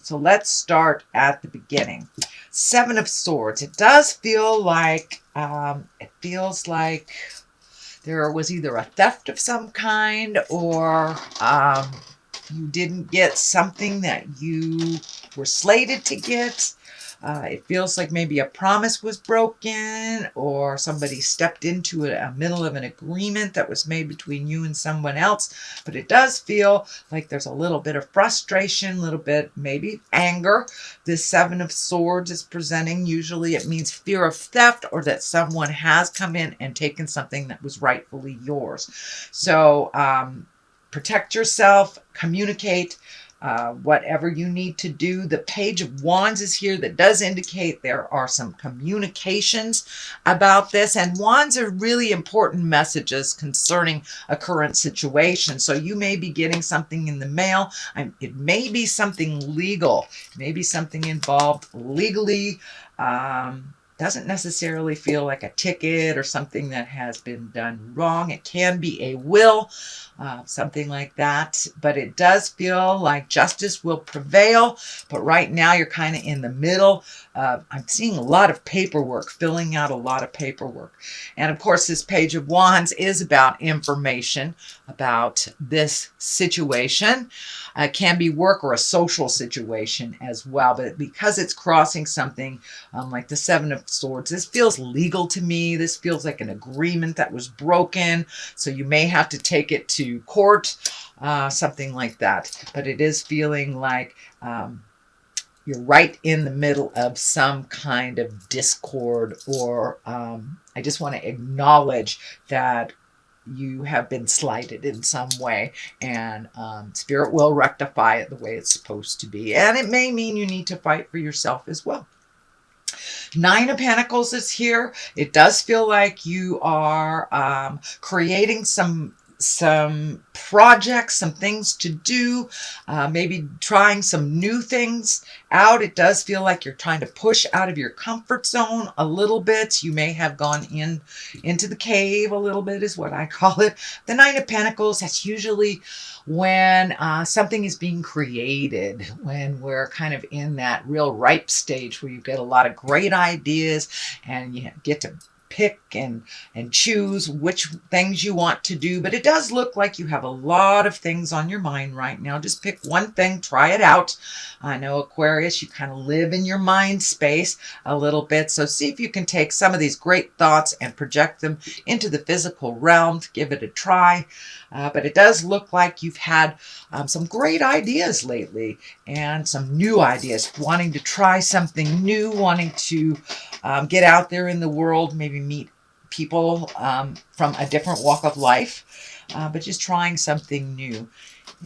So let's start at the beginning. Seven of Swords. It does feel like, there was either a theft of some kind, or you didn't get something that you were slated to get. It feels like maybe a promise was broken, or somebody stepped into a middle of an agreement that was made between you and someone else. But it does feel like there's a little bit of frustration, a little bit maybe anger. This Seven of Swords is presenting. Usually it means fear of theft, or that someone has come in and taken something that was rightfully yours. So protect yourself, communicate. Whatever you need to do. The Page of Wands is here. That does indicate there are some communications about this, and wands are really important messages concerning a current situation. So you may be getting something in the mail. It may be something legal, maybe something involved legally. Doesn't necessarily feel like a ticket or something that has been done wrong. It can be a will, something like that. But it does feel like justice will prevail. But right now you're kind of in the middle. I'm seeing a lot of paperwork, filling out a lot of paperwork. And of course, this Page of Wands is about information about this situation. It can be work or a social situation as well. But because it's crossing something like the Seven of Swords, this feels legal to me. This feels like an agreement that was broken. So you may have to take it to court, something like that. But it is feeling like you're right in the middle of some kind of discord, or I just want to acknowledge that you have been slighted in some way, and Spirit will rectify it the way it's supposed to be. And it may mean you need to fight for yourself as well. Nine of Pentacles is here. It does feel like you are creating some projects, some things to do, maybe trying some new things out. It does feel like you're trying to push out of your comfort zone a little bit. You may have gone into the cave a little bit, is what I call it. The Nine of Pentacles, that's usually when something is being created, when we're kind of in that real ripe stage where you get a lot of great ideas and you get to pick and choose which things you want to do. But it does look like you have a lot of things on your mind right now. Just pick one thing, try it out. I know, Aquarius, you kind of live in your mind space a little bit. So see if you can take some of these great thoughts and project them into the physical realm. Give it a try. But it does look like you've had some great ideas lately, and some new ideas, wanting to try something new, wanting to get out there in the world, maybe meet people from a different walk of life, but just trying something new.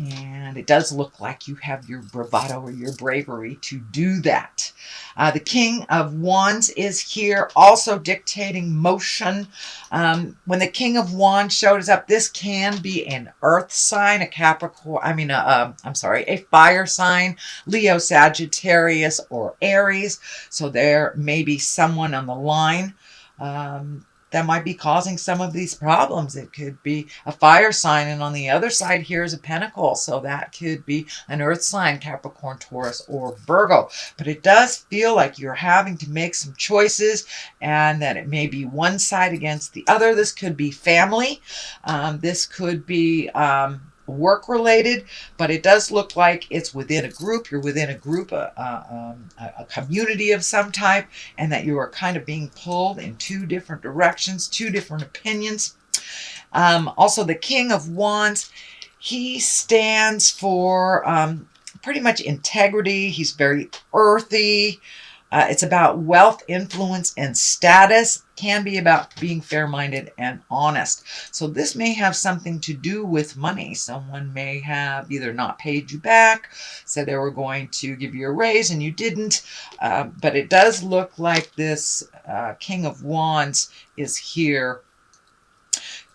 And it does look like you have your bravado or your bravery to do that. The King of Wands is here, also dictating motion. When the King of Wands shows up, this can be an earth sign, a Capricorn, a fire sign, Leo, Sagittarius, or Aries. So there may be someone on the line that might be causing some of these problems. It could be a fire sign, and on the other side here is a pentacle. So that could be an earth sign, Capricorn, Taurus, or Virgo. But it does feel like you're having to make some choices, and that it may be one side against the other. This could be family. This could be work related, but it does look like it's within a group. You're within a group, a community of some type, and that you are kind of being pulled in two different directions, two different opinions. Also, the King of Wands, he stands for pretty much integrity. He's very earthy. It's about wealth, influence, and status. Can be about being fair-minded and honest. So this may have something to do with money. Someone may have either not paid you back, said they were going to give you a raise and you didn't. But it does look like this King of Wands is here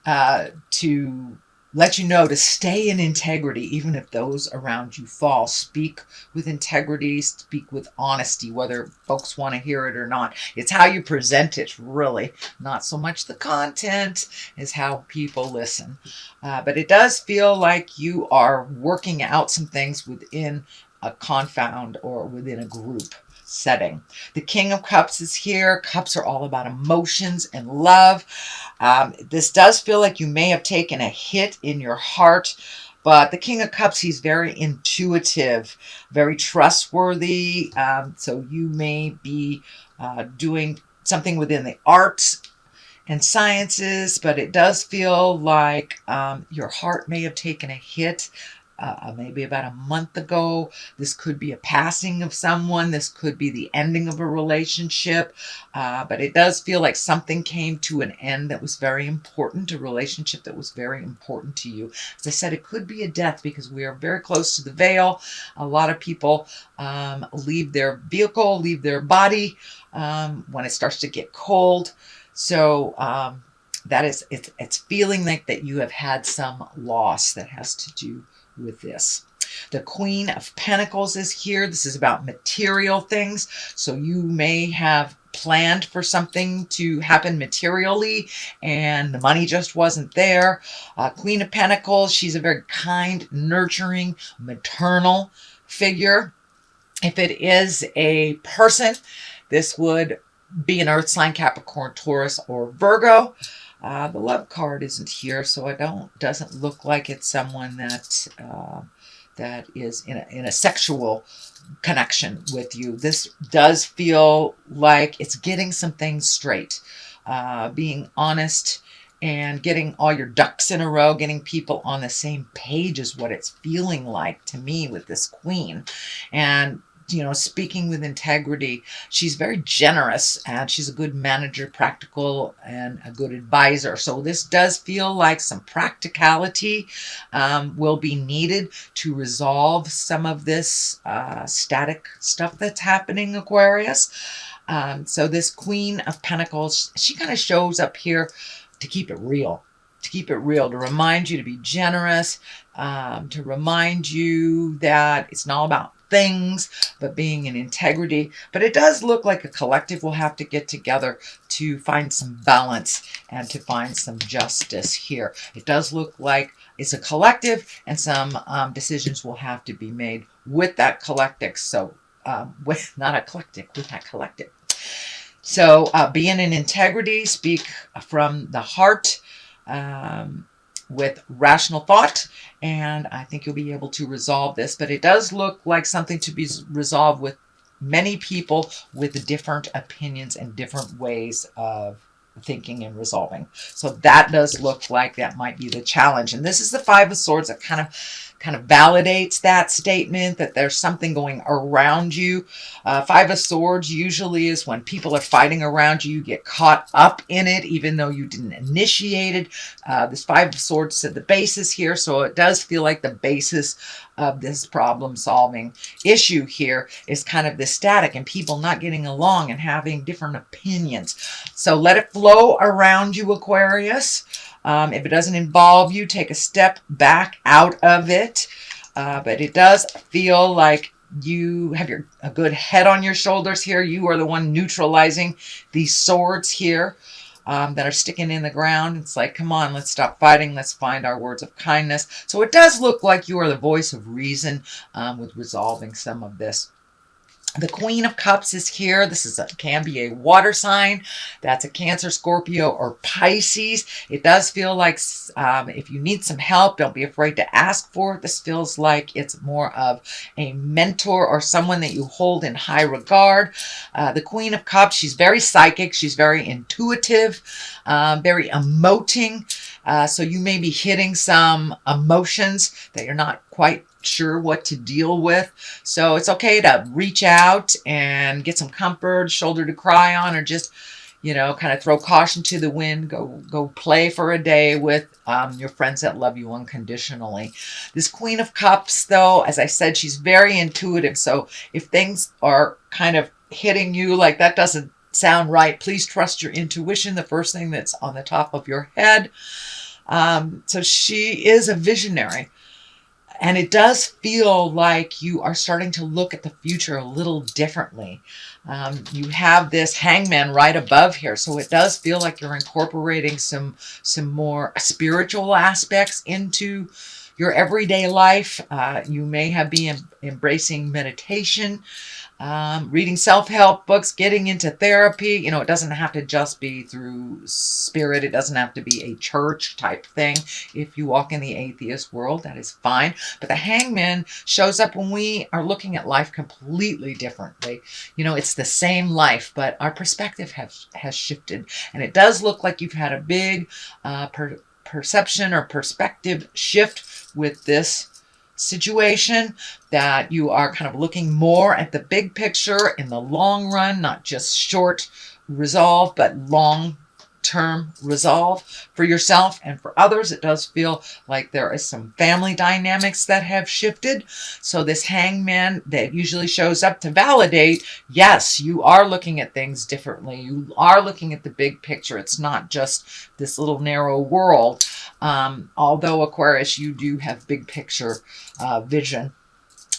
to let you know to stay in integrity, even if those around you fall. Speak with integrity, speak with honesty, whether folks want to hear it or not. It's how you present it, really. Not so much the content, is how people listen. But it does feel like you are working out some things within a confound or within a group setting. The King of Cups is here. Cups are all about emotions and love. This does feel like you may have taken a hit in your heart, but the King of Cups, he's very intuitive, very trustworthy. So you may be doing something within the arts and sciences, but it does feel like your heart may have taken a hit maybe about a month ago. This could be a passing of someone. This could be the ending of a relationship. But it does feel like something came to an end that was very important, a relationship that was very important to you. As I said, it could be a death because we are very close to the veil. A lot of people leave their vehicle, leave their body when it starts to get cold. So that is, it's feeling like that you have had some loss that has to do with this. The Queen of Pentacles is here. This is about material things. So you may have planned for something to happen materially and the money just wasn't there. Queen of Pentacles, she's a very kind, nurturing, maternal figure. If it is a person, this would be an earth sign, Capricorn, Taurus, or Virgo. The love card isn't here, so doesn't look like it's someone that that is in a sexual connection with you. This does feel like it's getting some things straight, being honest and getting all your ducks in a row, getting people on the same page is what it's feeling like to me with this Queen. And you know, speaking with integrity. She's very generous and she's a good manager, practical, and a good advisor. So this does feel like some practicality will be needed to resolve some of this static stuff that's happening, Aquarius. So this Queen of Pentacles, she kind of shows up here to keep it real. To keep it real, to remind you to be generous, to remind you that it's not about things, but being in integrity. But it does look like a collective will have to get together to find some balance and to find some justice here. It does look like it's a collective and some decisions will have to be made with that collective. So with not eclectic, with that collective. So being in integrity, speak from the heart, with rational thought, and I think you'll be able to resolve this. But it does look like something to be resolved with many people with different opinions and different ways of thinking and resolving. So that does look like that might be the challenge. And this is the Five of Swords that kind of validates that statement, that there's something going around you. Five of Swords usually is when people are fighting around you, you get caught up in it, even though you didn't initiate it. This Five of Swords is the basis here, so it does feel like the basis of this problem-solving issue here is kind of the static and people not getting along and having different opinions. So let it flow around you, Aquarius. If it doesn't involve you, take a step back out of it. But it does feel like you have a good head on your shoulders here. You are the one neutralizing these swords here that are sticking in the ground. It's like, come on, let's stop fighting. Let's find our words of kindness. So it does look like you are the voice of reason with resolving some of this. The Queen of Cups is here. This can be a water sign. That's a Cancer, Scorpio, or Pisces. It does feel like if you need some help, don't be afraid to ask for it. This feels like it's more of a mentor or someone that you hold in high regard. The Queen of Cups, she's very psychic. She's very intuitive, very emoting. So you may be hitting some emotions that you're not quite sure what to deal with. So it's okay to reach out and get some comfort, shoulder to cry on, or just, you know, kind of throw caution to the wind. Go play for a day with your friends that love you unconditionally. This Queen of Cups, though, as I said, she's very intuitive. So if things are kind of hitting you like that doesn't sound right, please trust your intuition, the first thing that's on the top of your head. So she is a visionary. And it does feel like you are starting to look at the future a little differently. You have this Hangman right above here. So it does feel like you're incorporating some more spiritual aspects into your everyday life. You may have been embracing meditation, reading self-help books, getting into therapy. You know, it doesn't have to just be through spirit. It doesn't have to be a church type thing. If you walk in the atheist world, that is fine. But the hangman shows up when we are looking at life completely differently. You know, it's the same life, but our perspective has shifted. And it does look like you've had a big perception or perspective shift with this situation, that you are kind of looking more at the big picture in the long run, not just short resolve, but long term resolve for yourself and for others. It does feel like there is some family dynamics that have shifted. So this hangman that usually shows up to validate, yes, you are looking at things differently. You are looking at the big picture. It's not just this little narrow world. Although Aquarius, you do have big picture vision.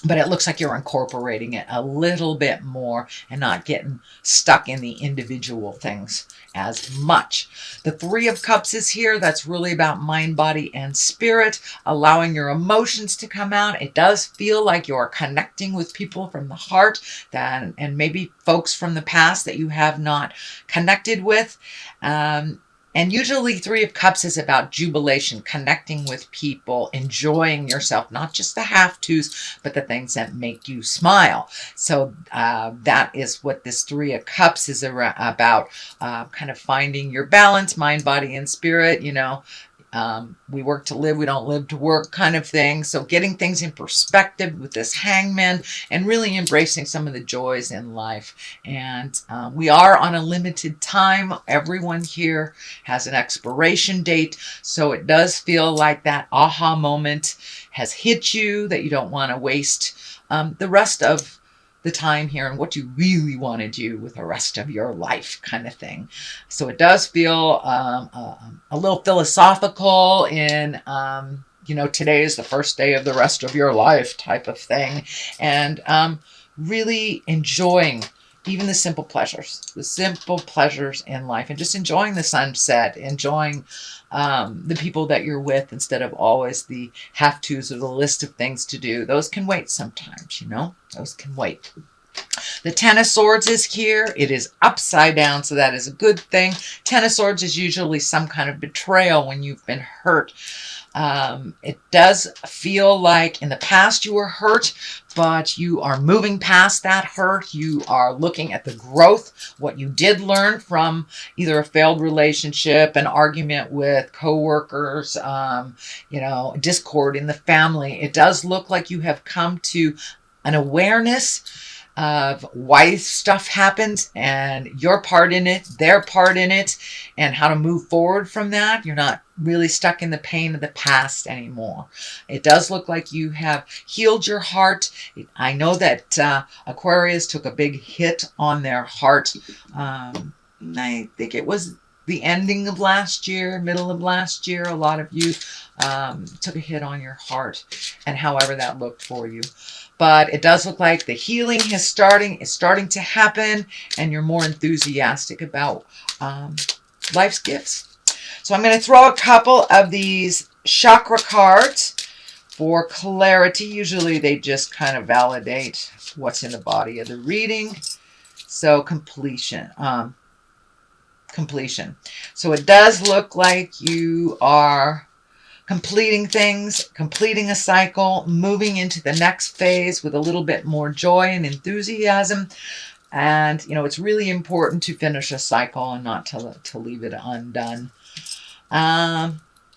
But it looks like you're incorporating it a little bit more and not getting stuck in the individual things as much. The Three of Cups is here. That's really about mind, body, and spirit, allowing your emotions to come out. It does feel like you're connecting with people from the heart and maybe folks from the past that you have not connected with. And usually Three of Cups is about jubilation, connecting with people, enjoying yourself, not just the have-tos, but the things that make you smile. So that is what this Three of Cups is about, kind of finding your balance, mind, body, and spirit. You know, we work to live, we don't live to work kind of thing. So getting things in perspective with this hangman and really embracing some of the joys in life. And we are on a limited time. Everyone here has an expiration date. So it does feel like that aha moment has hit you, that you don't want to waste the rest of the time here and what you really want to do with the rest of your life kind of thing. So it does feel a little philosophical in, you know, today is the first day of the rest of your life type of thing. And really enjoying even the simple pleasures in life, and just enjoying the sunset, enjoying the people that you're with instead of always the have-tos or the list of things to do. Those can wait sometimes, you know, those can wait. The Ten of Swords is here. It is upside down, so that is a good thing. Ten of Swords is usually some kind of betrayal when you've been hurt. It does feel like in the past you were hurt, but you are moving past that hurt. You are looking at the growth, what you did learn from either a failed relationship, an argument with coworkers, you know, discord in the family. It does look like you have come to an awareness of why stuff happens and your part in it, their part in it, and how to move forward from that. You're not really stuck in the pain of the past anymore. It does look like you have healed your heart. I know that Aquarius took a big hit on their heart. I think it was the ending of last year, middle of last year. A lot of you took a hit on your heart, and however that looked for you. But it does look like the healing is starting to happen, and you're more enthusiastic about life's gifts. So I'm going to throw a couple of these chakra cards for clarity. Usually they just kind of validate what's in the body of the reading. So completion. So it does look like you are completing things, completing a cycle, moving into the next phase with a little bit more joy and enthusiasm. And, you know, it's really important to finish a cycle and not to leave it undone.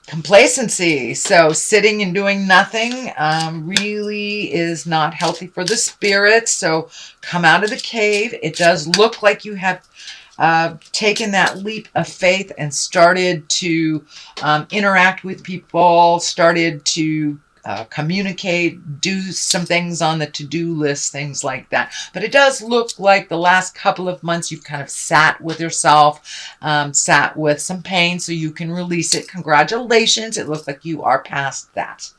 Complacency. So sitting and doing nothing really is not healthy for the spirit. So come out of the cave. It does look like you have taken that leap of faith and started to interact with people, started to communicate, do some things on the to-do list, things like that. But it does look like the last couple of months you've kind of sat with yourself, sat with some pain so you can release it. Congratulations. It looks like you are past that.